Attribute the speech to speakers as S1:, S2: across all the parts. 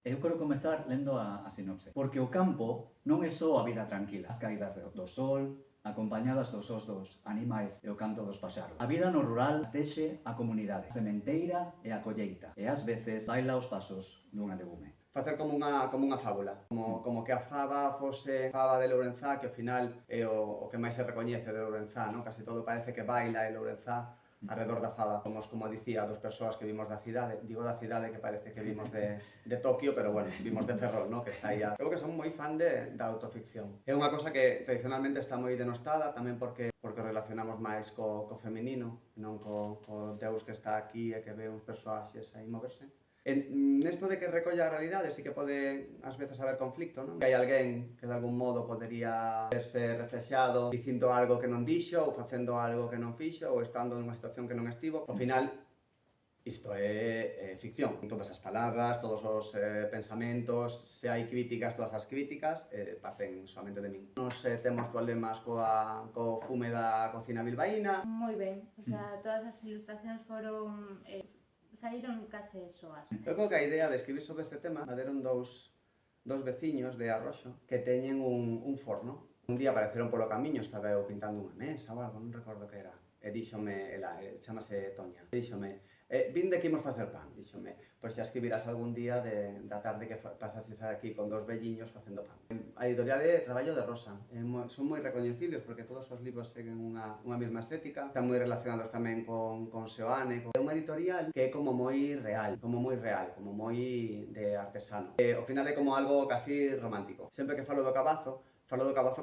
S1: Eu quero comezar lendo a sinopse, porque o campo non é só a vida tranquila, as caídas do sol, acompañadas dos sons dos animais e o canto dos paxaros. A vida no rural texe a comunidade, a sementeira e a colleita, e ás veces baila os pasos dunha legume.
S2: Facer como unha fábula, como que a faba fose faba de Lourenzá, que ao final é o que máis se recoñece de Lourenzá, non? Casi todo parece que baila en Lourenzá alrededor da faba. Somos, como dicía, dos persoas que vimos da cidade, digo da cidade que parece que vimos de Tokio, pero bueno, vimos de Ferrol, non? Que está aí. Eu que son moi fan da autoficción. É unha cosa que tradicionalmente está moi denostada, tamén porque relacionamos máis co feminino, non co deus que está aquí e que ve uns persoaxes aí moverse. Nesto de que recolla a realidade, sí que pode ás veces haber conflicto, non? Que hai alguén que de algún modo podería verse reflexado dicindo algo que non dixo, ou facendo algo que non fixo, ou estando nunha situación que non estivo. Ao final, isto é ficción. Todas as palabras, todos os pensamentos, se hai críticas, todas as críticas, parten somente de min. Nos temos problemas co fume da cocina bilbaína.
S3: Moi ben, o sea, todas as ilustracións foron... saíron case soas.
S2: Eu creo que a idea de escribir sobre este tema a deron dous veciños de Arroxo que teñen un forno. Un día apareceron polo camiño, estaba eu pintando unha mesa ou algo, non recordo que era. E díxome, ela, chamase Toña, díxome, vinde que imos facer pan, díxome, pois xa escribirás algún día da tarde que pasases aquí con dous velliños facendo pan. A editorial é Traballo de Rosa, son moi recoñecibles porque todos os libros seguen unha mesma estética, están moi relacionados tamén con Seoane. É unha editorial que é como moi real, como moi de artesano. Ao final é como algo casi romántico. Sempre que falo do Cabazo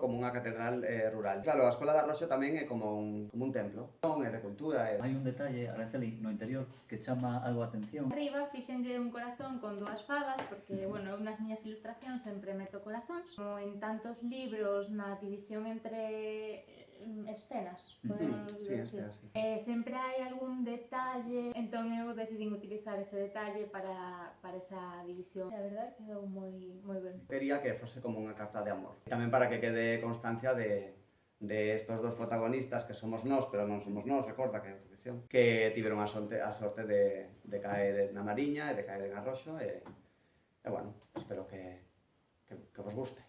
S2: como unha catedral rural. Claro, a Escola de Arroxo tamén é como un templo. É de cultura.
S1: Hai un detalle, Araceli, no interior que chama algo a atención.
S3: Arriba fixenlle un corazón con dúas fabas, porque, bueno, nas miñas ilustracións sempre meto corazóns. Como en tantos libros na división entre escenas, podemos decir. Sempre hai algún detalle, entón eu decidín utilizar ese detalle para esa división. A verdade quedou moi ben.
S2: Quería que fose como unha carta de amor. Tamén para que quede constancia de estos dos protagonistas que somos nós, pero non somos nós, recorda que é outra ficción, que tiveron a sorte de caer na Mariña e de caer en Arroxo e bueno, espero que vos guste.